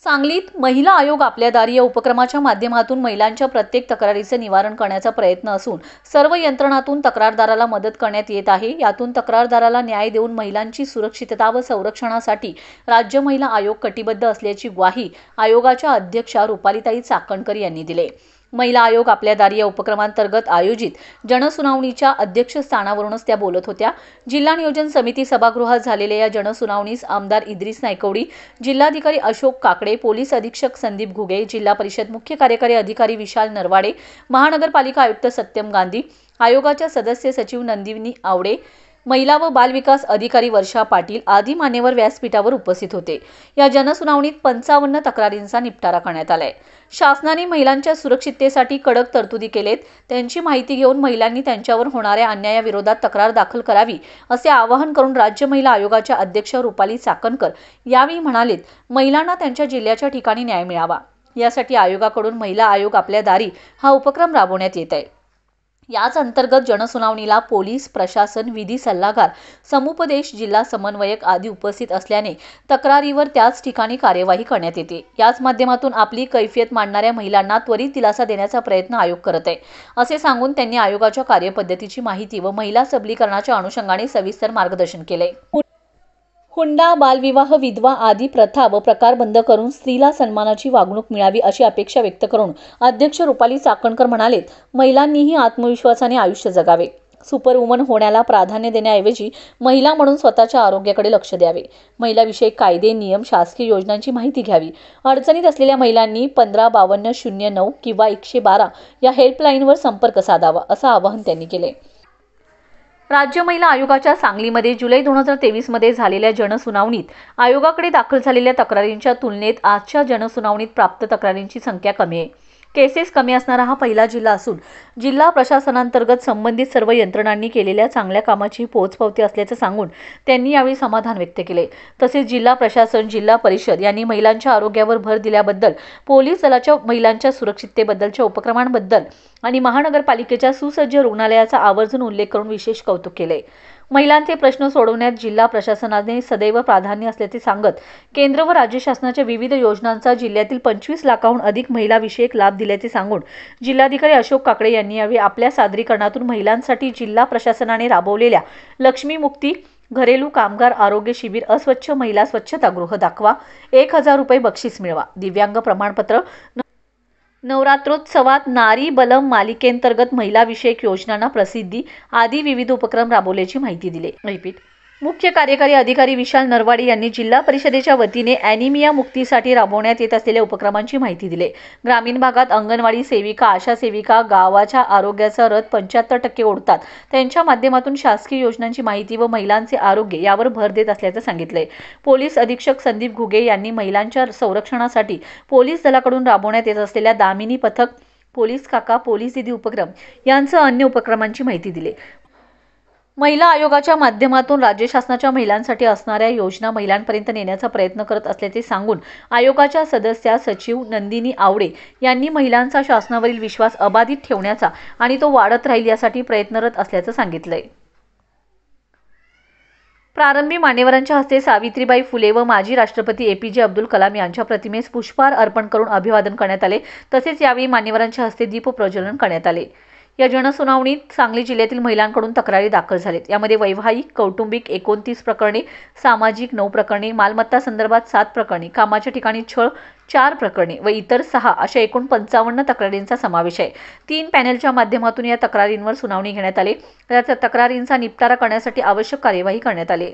सांगलीत महिला आयोग आपल्या दारी या उपक्रमाच्या माध्यमातून महिलांच्या प्रत्येक तक्रारीचे निवारण करण्याचा प्रयत्न असून सर्व यंत्रणातून तक्रारदाराला मदत करण्यात येत आहे। यातून तक्रारदाराला न्याय देऊन महिलांची सुरक्षितता व संरक्षणासाठी राज्य महिला आयोग कटिबद्ध असल्याची ग्वाही आयोगाच्या अध्यक्षा रुपालीताई चाकणकर यांनी दिली। महिला आयोग आपल्या दारी या उपक्रमांतर्गत आयोजित जनसुनावणीच्या अध्यक्षस्थानावरूनच त्या बोलत होत्या। जिल्हा नियोजन समिती सभागृहात झालेल्या या जनसुनावणीस आमदार इद्रिस नायकवडी, जिल्हाधिकारी अशोक काकडे, पोलीस अधीक्षक संदीप घुगे, जिल्हा परिषद मुख्य कार्यकारी अधिकारी विशाल नरवाडे, महानगरपालिका आयुक्त सत्यम गांधी, आयोगाच्या सदस्य सचिव नंदिनी आवडे, महिला व बाल विकास अधिकारी वर्षा पाटील आदी मान्यवर व्यासपीठावर उपस्थित होते। या जनसुनावणीत 55 तक्रारींचा निपटारा करण्यात आलाय। शासनाने महिलांच्या सुरक्षिततेसाठी कडक तरतुदी केलेत। त्यांची माहिती घेऊन महिलांनी त्यांच्यावर होणाऱ्या अन्यायाविरोधात तक्रार दाखल करावी असे आवाहन करून राज्य महिला आयोगाच्या अध्यक्ष रुपाली चाकणकर यावेळी म्हणालेत, महिलांना त्यांच्या जिल्ह्याच्या ठिकाणी न्याय मिळावा यासाठी आयोगाकडून महिला आयोग आपल्या दारी हा उपक्रम राबवण्यात येत आहे। याच अंतर्गत जनसुनावणीला पोलीस प्रशासन, विधी सल्लागार, समुपदेश, जिल्हा समन्वयक आदी उपस्थित असल्याने तक्रारीवर त्याच ठिकाणी कार्यवाही करण्यात येते। याच माध्यमातून आपली कैफियत मांडणाऱ्या महिलांना त्वरित दिलासा देण्याचा प्रयत्न आयोग करत आहे असे सांगून त्यांनी आयोगाच्या कार्यपद्धतीची माहिती व महिला सबलीकरणाच्या अनुषंगाने सविस्तर मार्गदर्शन केले। हुंडा, बालविवाह, विधवा आदी प्रथा व प्रकार बंद करून स्त्रीला सन्मानाची वागणूक मिळावी अशी अपेक्षा व्यक्त करून अध्यक्ष रुपाली चाकणकर म्हणालेत, महिलांनीही आत्मविश्वासाने आयुष्य जगावे। सुपरवुमन होण्याला प्राधान्य देण्याऐवजी महिला म्हणून स्वतःच्या आरोग्याकडे लक्ष द्यावे। महिलाविषयक कायदे, नियम, शासकीय योजनांची माहिती घ्यावी। अडचणीत असलेल्या महिलांनी 155209 किंवा 112 या हेल्पलाईनवर संपर्क साधावा असं आवाहन त्यांनी केले। राज्य महिला आयोगाच्या सांगलीमध्ये जुलै 2023 मध्ये झालेल्या जनसुनावणीत आयोगाकडे दाखल झालेल्या तक्रारींच्या तुलनेत आजच्या जनसुनावणीत प्राप्त तक्रारींची संख्या कमी आहे। केसेस कमी असणारा हा पहिला जिल्हा असून जिल्हा प्रशासनांतर्गत संबंधित सर्व यंत्रणांनी केलेल्या चांगल्या कामाची पोचपावती असल्याचं सांगून त्यांनी यावेळी समाधान व्यक्त केले। तसेच जिल्हा प्रशासन, जिल्हा परिषद यांनी महिलांच्या आरोग्यावर भर दिल्याबद्दल, पोलीस दलाच्या महिलांच्या सुरक्षिततेबद्दलच्या उपक्रमांबद्दल आणि महानगरपालिकेच्या सुसज्ज रुग्णालयाचा आवर्जून उल्लेख करून विशेष कौतुक केले। महिलांचे प्रश्न सोडवण्यात जिल्हा प्रशासनाने सदैव प्राधान्य असल्याचे सांगत केंद्र व राज्य शासनाच्या विविध योजनांचा जिल्ह्यातील 25 लाखाहून अधिक महिलाविषयक लाभ दिल्याचे सांगून जिल्हाधिकारी अशोक काकडे यांनी यावेळी आपल्या सादरीकरणातून महिलांसाठी जिल्हा प्रशासनाने राबवलेल्या लक्ष्मी मुक्ती, घरेलू कामगार आरोग्य शिबिर, अस्वच्छ महिला स्वच्छतागृह दाखवा, 1000 रुपये बक्षीस मिळवा, दिव्यांग प्रमाणपत्र, नवरात्रोत्सवात नारी बलम मालिकेंतर्गत महिलाविषयक योजनांना प्रसिद्धी आदी विविध उपक्रम राबवल्याची माहिती दिली। मुख्य कार्यकारी अधिकारी विशाल नरवाडे यांनी जिल्हा परिषदेच्या वतीने ॲनिमिया मुक्तीसाठी राबवण्यात येत असलेल्या उपक्रमांची माहिती दिली। ग्रामीण भागात अंगणवाडी सेविका, आशा सेविका गावाच्या आरोग्याचा रथ 75% ओढतात। त्यांच्या माध्यमातून शासकीय योजनांची माहिती व महिलांचे आरोग्य यावर भर देत असल्याचं सांगितलंय। पोलीस अधीक्षक संदीप घुगे यांनी महिलांच्या संरक्षणासाठी पोलीस दलाकडून राबवण्यात येत असलेल्या दामिनी पथक, पोलीस काका, पोलीस दीदी उपक्रम यांचं अन्य उपक्रमांची माहिती दिली। महिला आयोगाच्या माध्यमातून राज्य शासनाच्या महिलांसाठी असणाऱ्या योजना महिलांपर्यंत नेण्याचा प्रयत्न करत असल्याचे सांगून आयोगाच्या सदस्या सचिव नंदिनी आवडे यांनी महिलांचा शासनावरील विश्वास अबाधित ठेवण्याचा आणि तो वाढत राहील यासाठी प्रयत्नरत असल्याचं सांगितलंय। प्रारंभी मान्यवरांच्या हस्ते सावित्रीबाई फुले व माजी राष्ट्रपती APJ अब्दुल कलाम यांच्या प्रतिमेस पुष्पहार अर्पण करून अभिवादन करण्यात आले। तसेच यावेळी मान्यवरांच्या हस्ते दीप प्रज्वलन करण्यात आले। या जनसुनावणीत सांगली जिल्ह्यातील महिलांकडून तक्रारी दाखल झालेत। यामध्ये वैवाहिक, कौटुंबिक 29 प्रकरणे, सामाजिक 9 प्रकरणे, मालमत्ता संदर्भात 7 प्रकरणे, कामाच्या ठिकाणी छळ 4 प्रकरणे व इतर 6 अशा एकूण 55 तक्रारींचा समावेश आहे। 3 पॅनेलच्या माध्यमातून या तक्रारींवर सुनावणी घेण्यात आली। या तक्रारींचा निपटारा करण्यासाठी आवश्यक कार्यवाही करण्यात आली।